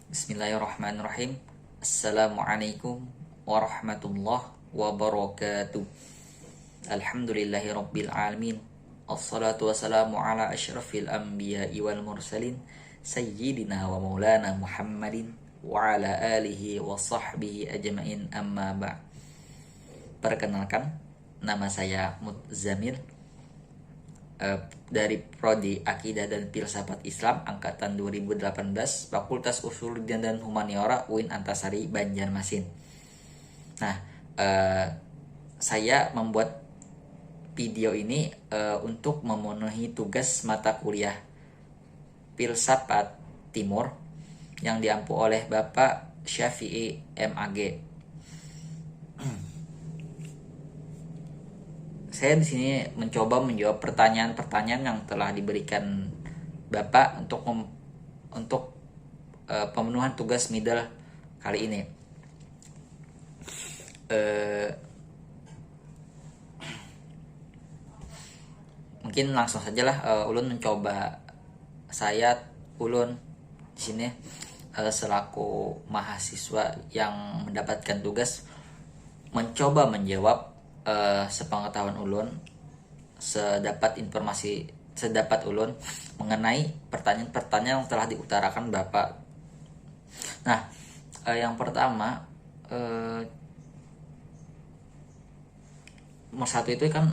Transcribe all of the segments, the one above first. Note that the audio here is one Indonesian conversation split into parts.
Bismillahirrahmanirrahim. Assalamualaikum warahmatullahi wabarakatuh. Alhamdulillahi rabbil alamin. Assalatu wassalamu ala asyrafil anbiya'i wal mursalin sayyidina wa maulana Muhammadin wa ala alihi wa sahbihi ajmain, amma ba'. Perkenalkan, nama saya Mutzamil, dari Prodi Akidah dan Filsafat Islam angkatan 2018, Fakultas Usuluddin dan Humaniora UIN Antasari, Banjarmasin. Nah, saya membuat video ini untuk memenuhi tugas mata kuliah Filsafat Timur yang diampu oleh Bapak Syafi'i MAG. Saya di sini mencoba menjawab pertanyaan-pertanyaan yang telah diberikan Bapak untuk pemenuhan tugas middle kali ini. Mungkin langsung sajalah, Ulun mencoba, Ulun di sini selaku mahasiswa yang mendapatkan tugas mencoba menjawab sepengetahuan Ulun, sedapat Ulun mengenai pertanyaan-pertanyaan yang telah diutarakan Bapak. Nah, yang pertama, nomor satu itu kan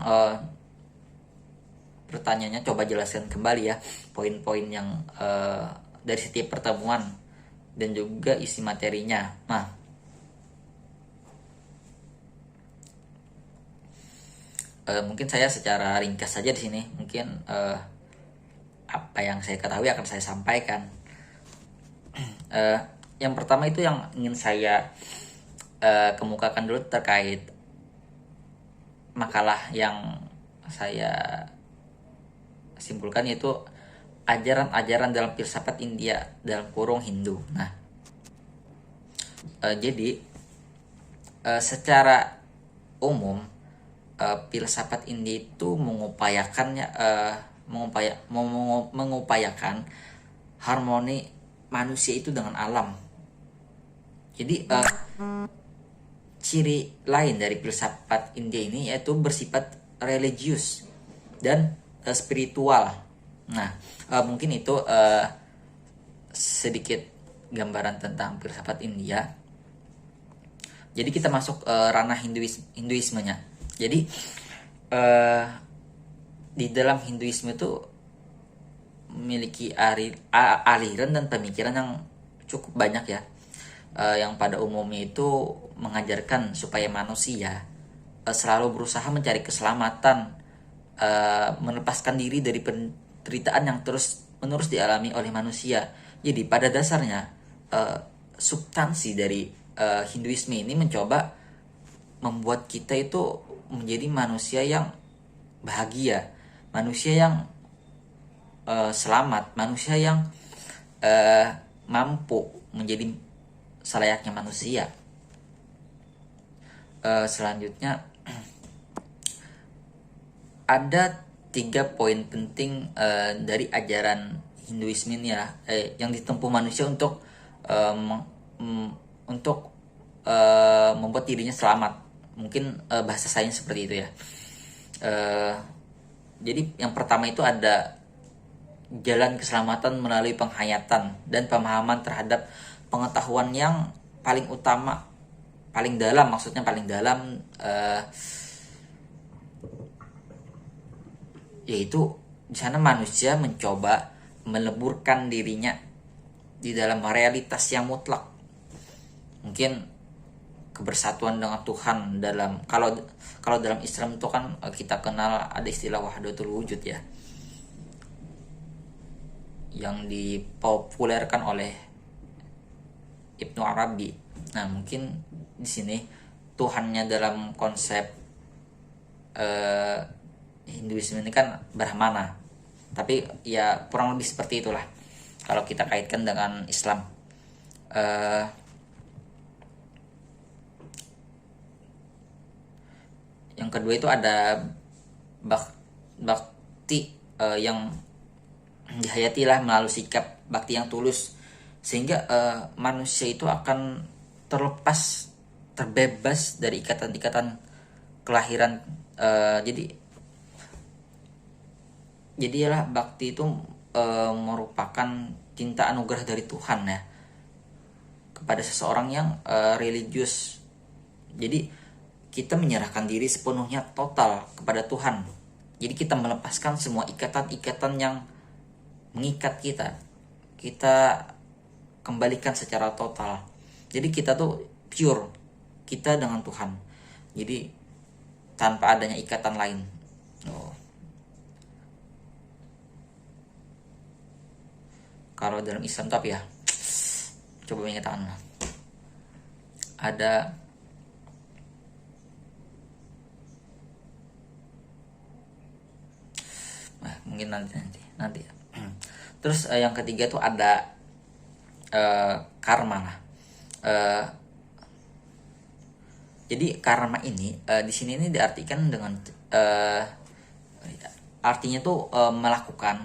pertanyaannya, coba jelaskan kembali ya poin-poin yang dari setiap pertemuan dan juga isi materinya. Nah, mungkin saya secara ringkas saja di sini. Mungkin apa yang saya ketahui akan saya sampaikan. Yang pertama itu yang ingin saya kemukakan dulu terkait makalah yang saya simpulkan, yaitu ajaran-ajaran dalam filsafat India dalam kurung Hindu. Nah, jadi secara umum filsafat India itu mengupayakan harmoni manusia itu dengan alam. Jadi ciri lain dari filsafat India ini yaitu bersifat religius dan spiritual. Nah, mungkin itu sedikit gambaran tentang filsafat India. Jadi kita masuk ranah Hinduismenya. Jadi di dalam Hinduisme itu memiliki aliran dan pemikiran yang cukup banyak ya, yang pada umumnya itu mengajarkan supaya manusia selalu berusaha mencari keselamatan, melepaskan diri dari penderitaan yang terus-menerus dialami oleh manusia. Jadi pada dasarnya substansi dari Hinduisme ini mencoba membuat kita itu menjadi manusia yang bahagia, manusia yang selamat, manusia yang mampu menjadi selayaknya manusia. Selanjutnya ada 3 poin penting dari ajaran Hinduisme ini ya, yang ditempuh manusia untuk membuat dirinya selamat. Mungkin bahasa sains seperti itu ya. Jadi yang pertama itu ada jalan keselamatan melalui penghayatan dan pemahaman terhadap pengetahuan yang paling utama, paling dalam, yaitu di sana manusia mencoba meleburkan dirinya di dalam realitas yang mutlak. Mungkin kebersatuan dengan Tuhan kalau dalam Islam itu kan kita kenal ada istilah wahdatul wujud ya, yang dipopulerkan oleh Ibnu Arabi. Nah, mungkin di sini Tuhannya dalam konsep Hinduisme ini kan Brahmana, tapi ya kurang lebih seperti itulah kalau kita kaitkan dengan Islam. Yang kedua itu ada bakti yang dihayatilah melalui sikap bakti yang tulus sehingga manusia itu akan terlepas, terbebas dari ikatan-ikatan kelahiran. Jadilah bakti itu merupakan cinta anugerah dari Tuhan ya kepada seseorang yang religius. Jadi kita menyerahkan diri sepenuhnya total kepada Tuhan. Jadi kita melepaskan semua ikatan-ikatan yang mengikat kita. Kita kembalikan secara total. Jadi kita tuh pure, kita dengan Tuhan. Jadi tanpa adanya ikatan lain. Kalau dalam Islam tapi ya, coba mengatakan ada mungkin nanti. Terus yang ketiga tuh ada karma lah. Jadi karma ini di sini ini diartikan dengan artinya tuh melakukan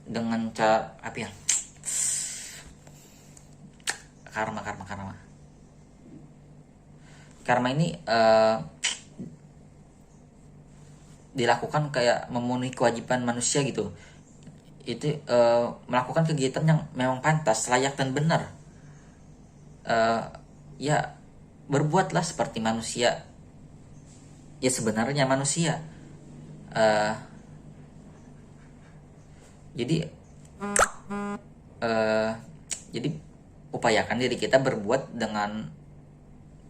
dengan cara apa ya? Karma ini dilakukan kayak memenuhi kewajiban manusia gitu. Itu melakukan kegiatan yang memang pantas, layak dan benar. Ya berbuatlah seperti manusia. Ya sebenarnya manusia. Jadi upayakan diri kita berbuat dengan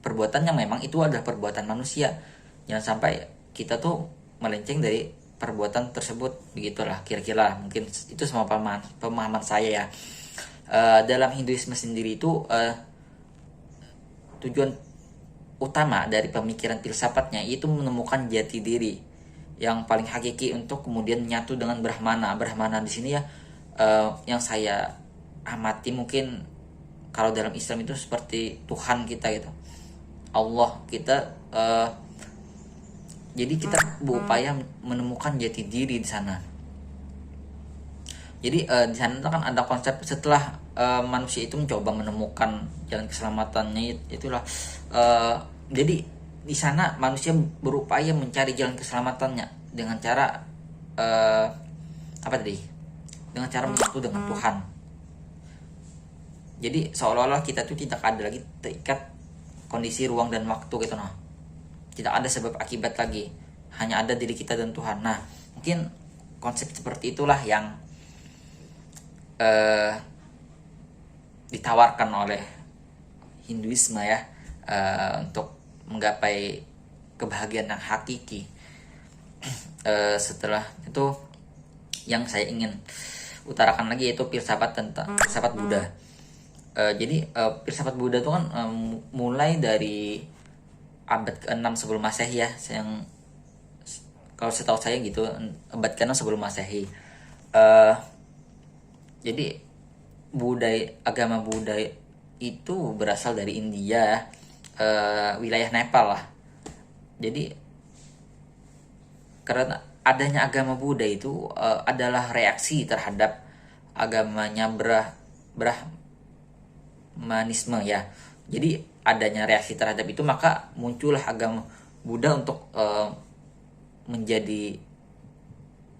perbuatan yang memang itu adalah perbuatan manusia. Jangan sampai kita tuh melenceng dari perbuatan tersebut. Begitulah kira-kira, mungkin itu semua pemahaman saya ya. Dalam Hinduisme sendiri itu tujuan utama dari pemikiran filsafatnya itu menemukan jati diri yang paling hakiki untuk kemudian menyatu dengan Brahmana. Brahmana di sini ya yang saya amati mungkin kalau dalam Islam itu seperti Tuhan kita gitu, Allah kita. Jadi kita berupaya menemukan jati diri di sana. Jadi di sana kan ada konsep setelah manusia itu mencoba menemukan jalan keselamatannya, itulah jadi di sana manusia berupaya mencari jalan keselamatannya dengan cara dengan cara menyatu dengan Tuhan. Jadi seolah-olah kita tuh tidak ada lagi terikat kondisi ruang dan waktu gitu, nah tidak ada sebab akibat lagi, hanya ada diri kita dan Tuhan. Nah mungkin konsep seperti itulah yang ditawarkan oleh Hinduisme ya, untuk menggapai kebahagiaan yang hakiki. Setelah itu yang saya ingin utarakan lagi yaitu filsafat Buddha. Jadi filsafat Buddha itu kan mulai dari abad ke-6 sebelum Masehi ya. Kalau setahu saya gitu, abad ke-6 sebelum Masehi. Jadi agama Buddha itu berasal dari India, wilayah Nepal lah. Jadi karena adanya agama Buddha itu adalah reaksi terhadap agamanya Brahmanisme ya. Jadi adanya reaksi terhadap itu, maka muncullah agama Buddha untuk menjadi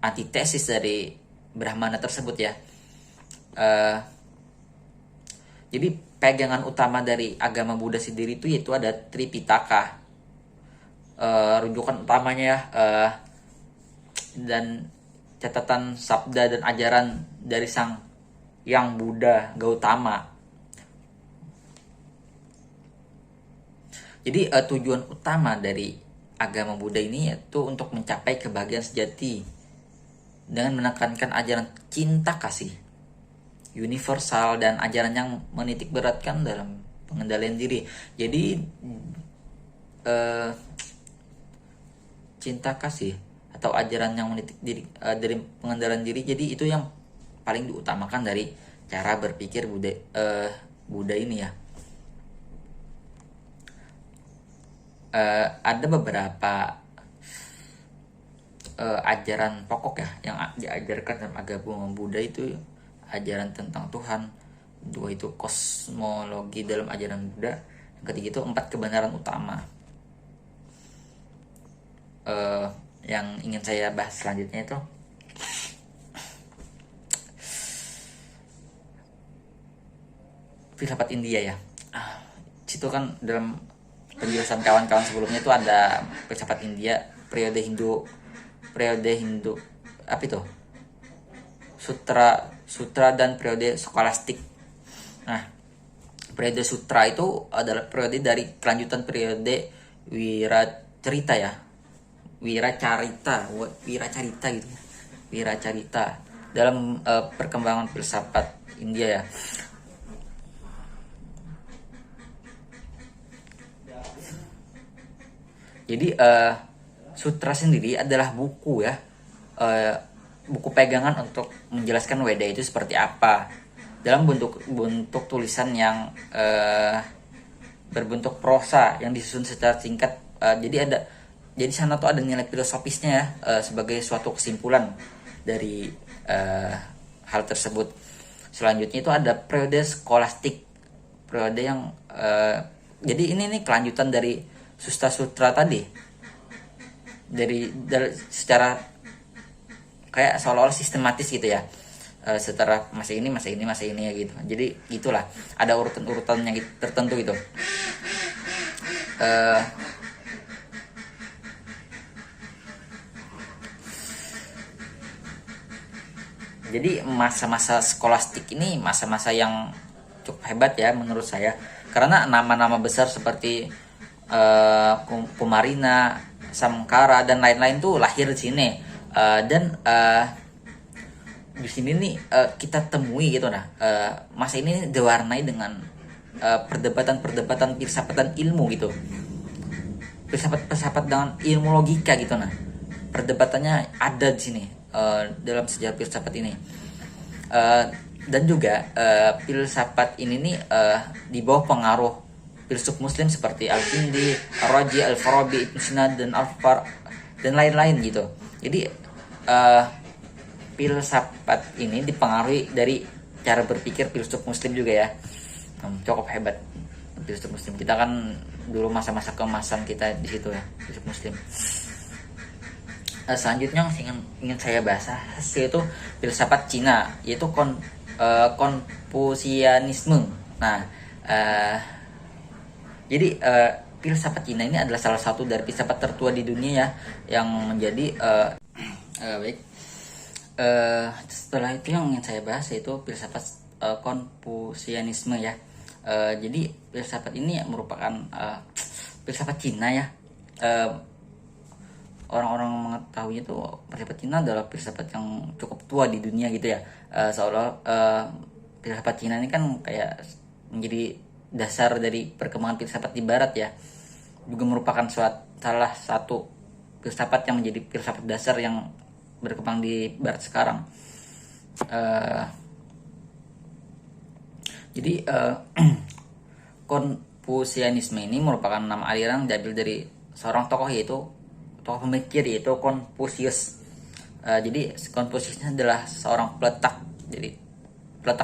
antitesis dari Brahmana tersebut ya. Jadi pegangan utama dari agama Buddha sendiri itu yaitu ada Tripitaka, rujukan utamanya ya, dan catatan sabda dan ajaran dari sang yang Buddha Gautama. Jadi tujuan utama dari agama Buddha ini yaitu untuk mencapai kebahagiaan sejati dengan menekankan ajaran cinta kasih universal dan ajaran yang menitik beratkan dalam pengendalian diri. Jadi cinta kasih atau ajaran yang menitik diri dari pengendalian diri, jadi itu yang paling diutamakan dari cara berpikir Buddha ini ya. Ada beberapa ajaran pokok ya yang diajarkan dalam agama Buddha itu ajaran tentang Tuhan. Dua itu kosmologi dalam ajaran Buddha. Yang ketiga itu 4 kebenaran utama. Yang ingin saya bahas selanjutnya itu filsafat India ya. Situ kan dalam penjelasan kawan-kawan sebelumnya itu ada filsafat India periode Hindu apa itu? Sutra dan periode skolastik. Nah, periode sutra itu adalah periode dari kelanjutan periode Wiracarita ya. Wiracarita gitu ya. Wiracarita dalam perkembangan filsafat India ya. Jadi sutra sendiri adalah buku ya, buku pegangan untuk menjelaskan Weda itu seperti apa dalam bentuk tulisan yang berbentuk prosa yang disusun secara singkat. Jadi sana tuh ada nilai filosofisnya ya, sebagai suatu kesimpulan dari hal tersebut. Selanjutnya itu ada periode skolastik, periode yang jadi ini nih kelanjutan dari Susta Sutra tadi, dari secara kayak seolah-olah sistematis gitu ya, secara masa ini ya gitu. Jadi itulah ada urutannya tertentu gitu. Jadi masa-masa skolastik ini masa-masa yang cukup hebat ya menurut saya, karena nama-nama besar seperti Kumarina, Samkara dan lain-lain tuh lahir di sini. Dan di sini nih kita temui gitu. Masa ini diwarnai dengan perdebatan filsafat dan ilmu gitu. Filsafat dengan ilmu logika gitu. Perdebatannya ada di sini dalam sejarah filsafat ini. Dan juga filsafat ini nih di bawah pengaruh filsuf muslim seperti Al-Kindi, Ar-Razi, Al-Farabi, Ibn Sina dan Al-Far dan lain-lain gitu. Jadi filsafat ini dipengaruhi dari cara berpikir filsuf muslim juga ya. Cukup hebat filsuf muslim. Kita kan dulu masa-masa keemasan kita di situ ya, filsuf muslim. Selanjutnya yang ingin saya bahas yaitu filsafat Cina, yaitu Konfusianisme. Jadi filsafat Cina ini adalah salah satu dari filsafat tertua di dunia ya, yang menjadi baik. Setelah itu yang ingin saya bahas yaitu filsafat Konfusianisme ya. Jadi filsafat ini merupakan filsafat Cina ya. Orang-orang mengetahui itu filsafat Cina adalah filsafat yang cukup tua di dunia gitu ya. Seolah filsafat Cina ini kan kayak menjadi dasar dari perkembangan filsafat di barat ya, juga merupakan salah satu filsafat yang menjadi filsafat dasar yang berkembang di barat sekarang. Jadi Konfusianisme ini merupakan nama aliran yang diambil dari seorang tokoh pemikir yaitu Konfusius. Jadi Konfusius adalah seorang peletak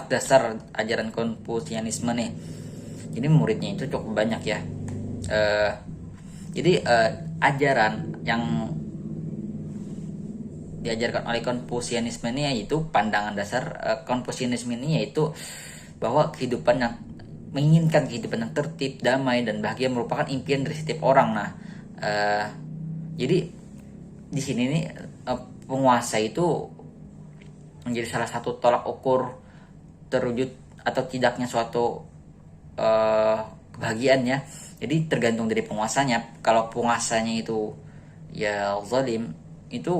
dasar ajaran Konfusianisme nih. Jadi muridnya itu cukup banyak ya. Jadi ajaran yang diajarkan oleh Konfusianisme ini yaitu pandangan dasar Konfusianisme ini yaitu bahwa menginginkan kehidupan yang tertib, damai dan bahagia merupakan impian dari setiap orang. Jadi di sini nih penguasa itu menjadi salah satu tolak ukur terwujud atau tidaknya suatu kebahagiaan ya. Jadi tergantung dari penguasanya. Kalau penguasanya itu ya zalim, itu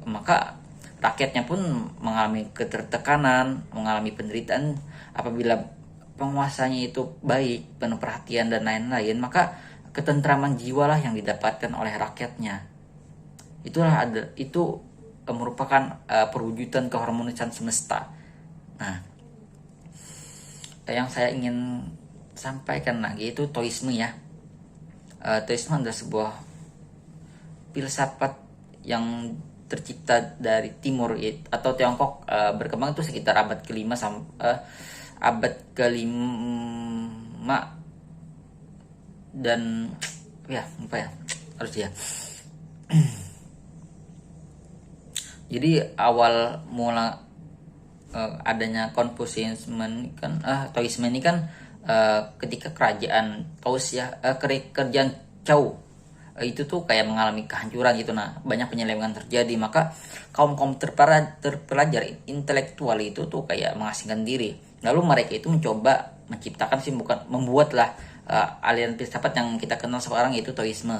maka rakyatnya pun mengalami ketertekanan, mengalami penderitaan. Apabila penguasanya itu baik, penuh perhatian dan lain-lain, maka ketentraman jiwalah yang didapatkan oleh rakyatnya. Itu merupakan perwujudan keharmonisan semesta. Yang saya ingin sampaikan lagi itu Taoisme ya. Taoisme adalah sebuah filsafat yang tercipta dari timur atau Tiongkok, berkembang itu sekitar abad kelima sampai abad kelima dan ya apa ya harus ya. Jadi awal mula adanya Konfusianisme kan Taoisme ini kan ketika kerajaan Taos ya, kerajaan Zhou itu tuh kayak mengalami kehancuran gitu. Nah, banyak penyelewengan terjadi, maka kaum terpelajar intelektual itu tuh kayak mengasingkan diri. Lalu mereka itu mencoba menciptakan sih, bukan membuatlah aliran filsafat yang kita kenal sekarang, yaitu Taoisme.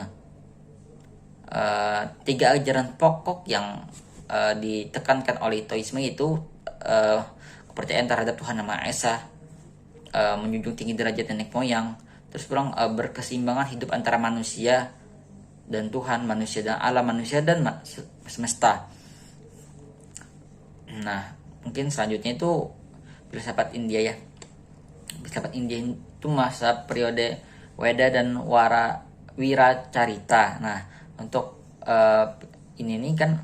Tiga ajaran pokok yang ditekankan oleh Taoisme itu kepercayaan terhadap Tuhan Yang Maha Esa, menjunjung tinggi derajat nenek moyang, terus pulang berkeseimbangan hidup antara manusia dan Tuhan, manusia dan alam, manusia dan semesta. Nah, mungkin selanjutnya itu filsafat India ya. Filsafat India itu masa periode Weda dan Wiracarita. Nah, untuk ini kan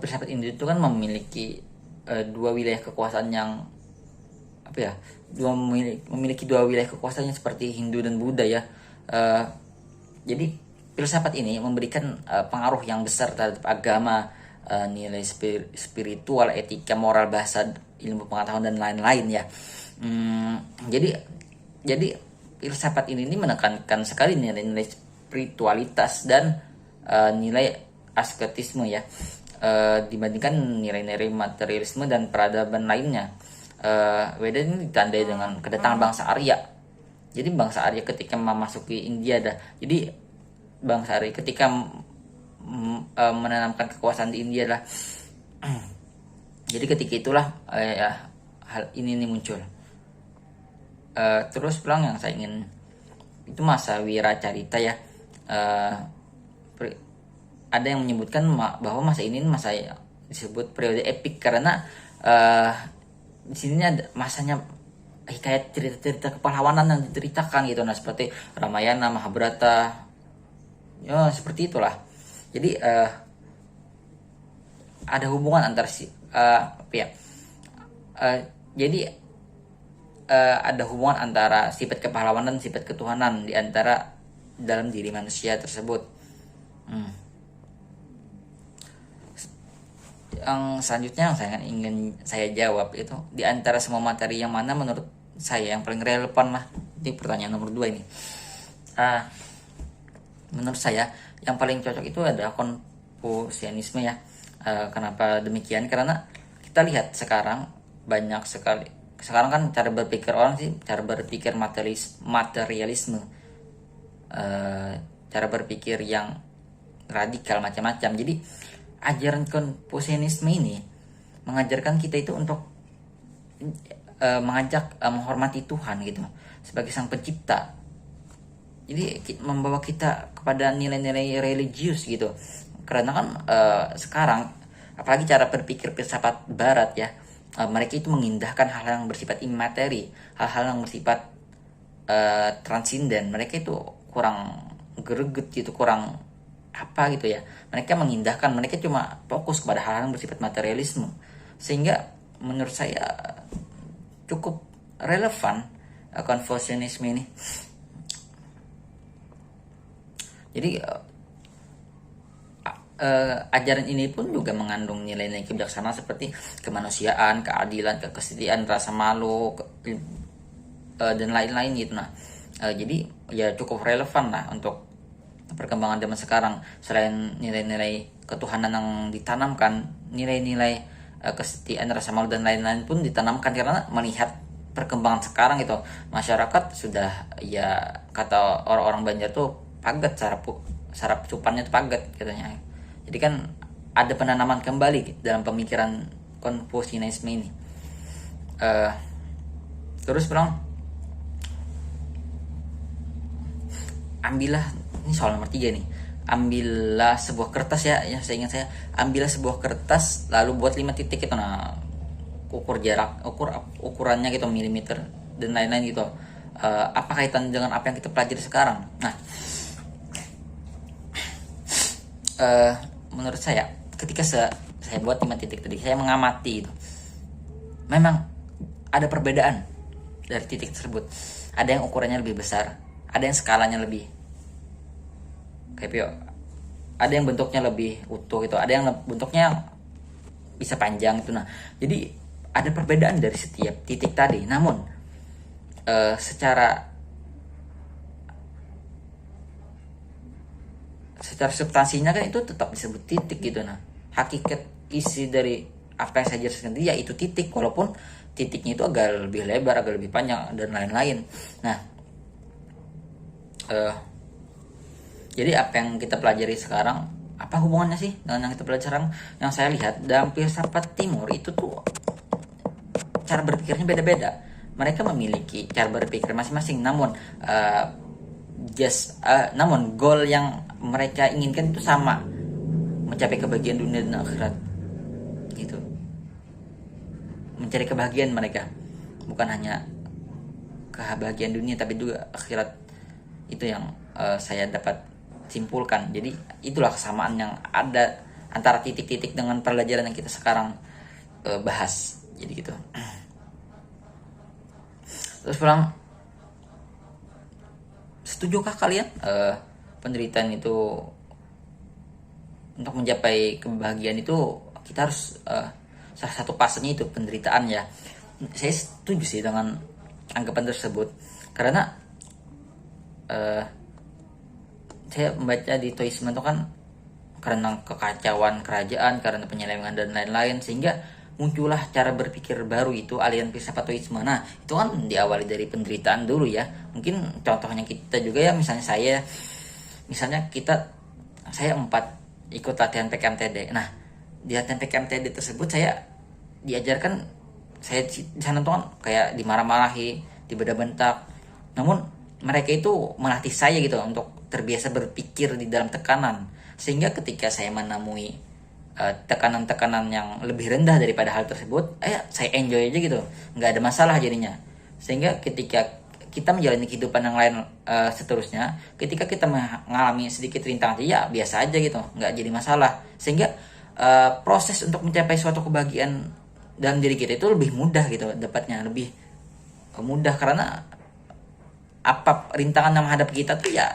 filsafat India itu kan memiliki dua wilayah kekuasaan yang memiliki dua wilayah kekuasaan yang seperti Hindu dan Buddha ya. Jadi filsafat ini memberikan pengaruh yang besar terhadap agama, nilai spiritual, etika, moral, bahasa, ilmu pengetahuan dan lain-lain ya. Jadi filsafat ini menekankan sekali nilai-nilai spiritualitas dan nilai asketisme ya, dibandingkan nilai-nilai materialisme dan peradaban lainnya. Weda ini ditandai dengan kedatangan bangsa Arya. Jadi bangsa Arya ketika memasuki India jadi bangsa Arya ketika menanamkan kekuasaan di India lah. Jadi ketika itulah hal ini muncul. Terus pulang yang saya ingin itu masa Wiracarita ya. Ada yang menyebutkan bahwa masa ini masa disebut periode epik karena di sini ada masanya hikayat cerita-cerita kepahlawanan yang diceritakan gitu. Nah, seperti Ramayana, Mahabharata, ya seperti itulah. Jadi ada hubungan antara ada hubungan antara sifat kepahlawanan dan sifat ketuhanan di antara dalam diri manusia tersebut. Yang selanjutnya yang ingin saya jawab itu, di antara semua materi yang mana menurut saya yang paling relevan lah. Ini pertanyaan nomor 2 ini. Menurut saya yang paling cocok itu adalah Konfusianisme ya. Kenapa demikian? Karena kita lihat sekarang banyak sekali. Sekarang kan cara berpikir orang sih, cara berpikir materialisme, cara berpikir yang radikal macam-macam. Jadi ajaran Konfusianisme ini mengajarkan kita itu untuk menghormati Tuhan gitu sebagai sang pencipta. Jadi membawa kita kepada nilai-nilai religius gitu. Karena kan sekarang apalagi cara berpikir filsafat barat ya, mereka itu mengindahkan hal-hal yang bersifat imateri, hal-hal yang bersifat transinden. Mereka itu kurang greget gitu, kurang apa gitu ya. Mereka mengindahkan, mereka cuma fokus kepada hal-hal yang bersifat materialisme. Sehingga menurut saya cukup relevan Konfusianisme ini. Jadi ajaran ini pun juga mengandung nilai-nilai kebijaksanaan seperti kemanusiaan, keadilan, kesetiaan, rasa malu, dan lain-lain gitu. Nah, jadi ya cukup relevan lah untuk perkembangan zaman sekarang. Selain nilai-nilai ketuhanan yang ditanamkan, nilai-nilai kesetiaan, rasa malu dan lain-lain pun ditanamkan karena melihat perkembangan sekarang gitu. Masyarakat sudah ya kata orang-orang Banjar tuh pagat, sarap cupannya tuh pagat katanya. Jadi kan ada penanaman kembali dalam pemikiran Konfusianisme ini. Terus ambillah, ini soal nomor 3 nih. Ambillah sebuah kertas ya saya ingat saya. Ambillah sebuah kertas lalu buat 5 titik itu. Nah, ukurannya gitu, milimeter dan lain-lain gitu. Apa kaitan dengan apa yang kita pelajari sekarang? Nah, eh, menurut saya ketika saya buat 5 titik tadi, saya mengamati itu, memang ada perbedaan dari titik tersebut. Ada yang ukurannya lebih besar, ada yang skalanya lebih kayak ada yang bentuknya lebih utuh itu, ada yang bentuknya bisa panjang itu. Nah, jadi ada perbedaan dari setiap titik tadi. Namun secara substansinya kan itu tetap disebut titik gitu. Nah, hakikat isi dari apa yang saya jelaskan tadi ya itu titik, walaupun titiknya itu agak lebih lebar, agak lebih panjang dan lain-lain. Nah, jadi apa yang kita pelajari sekarang, apa hubungannya sih dengan yang kita pelajari sekarang? Yang saya lihat dalam filsafat timur itu tuh cara berpikirnya beda-beda. Mereka memiliki cara berpikir masing-masing, namun namun goal yang mereka inginkan itu sama, mencapai kebahagiaan dunia dan akhirat gitu. Mencari kebahagiaan mereka, bukan hanya kebahagiaan dunia tapi juga akhirat. Itu yang saya dapat simpulkan. Jadi itulah kesamaan yang ada antara titik-titik dengan pelajaran yang kita sekarang bahas. Jadi gitu. Terus pulang, setujukah kalian penderitaan itu, untuk mencapai kebahagiaan itu kita harus salah satu pasanya itu penderitaan ya? Saya setuju sih dengan anggapan tersebut, karena saya membaca di Toisme itu kan karena kekacauan kerajaan, karena penyelewengan dan lain-lain, sehingga muncullah cara berpikir baru itu aliran filsafat Toisme. Nah, itu kan diawali dari penderitaan dulu ya. Mungkin contohnya kita juga ya, misalnya saya 4 ikut latihan PKMTD. Nah, di latihan PKMTD tersebut saya diajarkan, saya di sana tuh kan kayak dimarah-marahi, dibedah-bentak. Namun mereka itu melatih saya gitu untuk terbiasa berpikir di dalam tekanan, sehingga ketika saya menemui tekanan-tekanan yang lebih rendah daripada hal tersebut, saya enjoy aja gitu, nggak ada masalah jadinya. Sehingga ketika kita menjalani kehidupan yang lain seterusnya, ketika kita mengalami sedikit rintangan, ya biasa aja gitu, nggak jadi masalah. Sehingga proses untuk mencapai suatu kebahagiaan dalam diri kita itu lebih mudah gitu, dapatnya lebih mudah, karena apa rintangan yang menghadapi kita tuh ya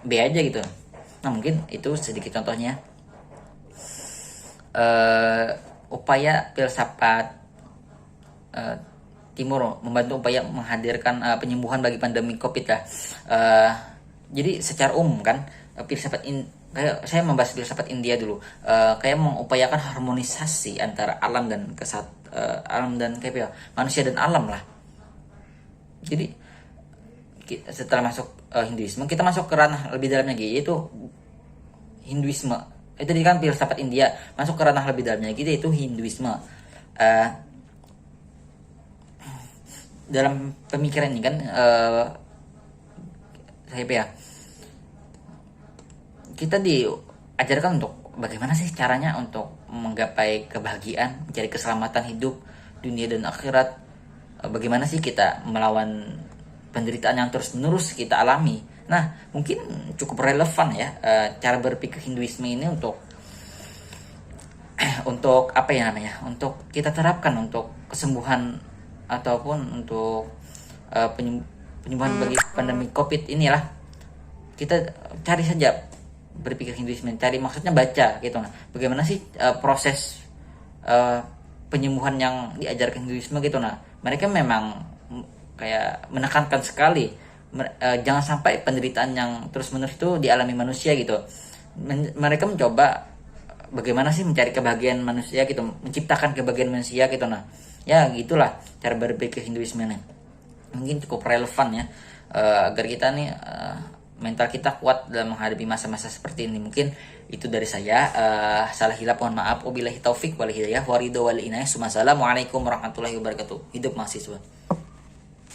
B aja gitu. Nah, mungkin itu sedikit contohnya. Upaya filsafat Timur membantu upaya menghadirkan penyembuhan bagi pandemi COVID ya. Jadi secara umum kan filsafat kayak saya membahas filsafat India dulu, kayak mengupayakan harmonisasi antara alam dan kayak manusia dan alam lah. Jadi setelah masuk Hinduisme, kita masuk ke ranah lebih dalam lagi, yaitu Hinduisme. Itu kan filsafat India, masuk ke ranah lebih dalamnya gitu, itu Hinduisme. Dalam pemikiran ini kan kita diajarkan untuk bagaimana sih caranya untuk menggapai kebahagiaan, mencari keselamatan hidup dunia dan akhirat. Bagaimana sih kita melawan penderitaan yang terus-menerus kita alami. Nah, mungkin cukup relevan ya cara berpikir Hinduisme ini untuk untuk kita terapkan untuk kesembuhan ataupun untuk penyembuhan bagi pandemi COVID inilah. Kita cari saja berpikir Hinduisme, maksudnya baca gitu. Nah, bagaimana sih proses penyembuhan yang diajarkan Hinduisme gitu. Nah, mereka memang kayak menekankan sekali jangan sampai penderitaan yang terus-menerus itu dialami manusia gitu. Mereka mencoba bagaimana sih mencari kebahagiaan manusia gitu, menciptakan kebahagiaan manusia gitu. Nah, ya gitulah cara berpikir Hinduisme nih. Mungkin cukup relevan ya agar kita nih mental kita kuat dalam menghadapi masa-masa seperti ini. Mungkin itu dari saya. Salah hilap mohon maaf. Wabillahi taufik wal hidayah waridho wal inayah. Assalamualaikum warahmatullahi wabarakatuh. Hidup mahasiswa.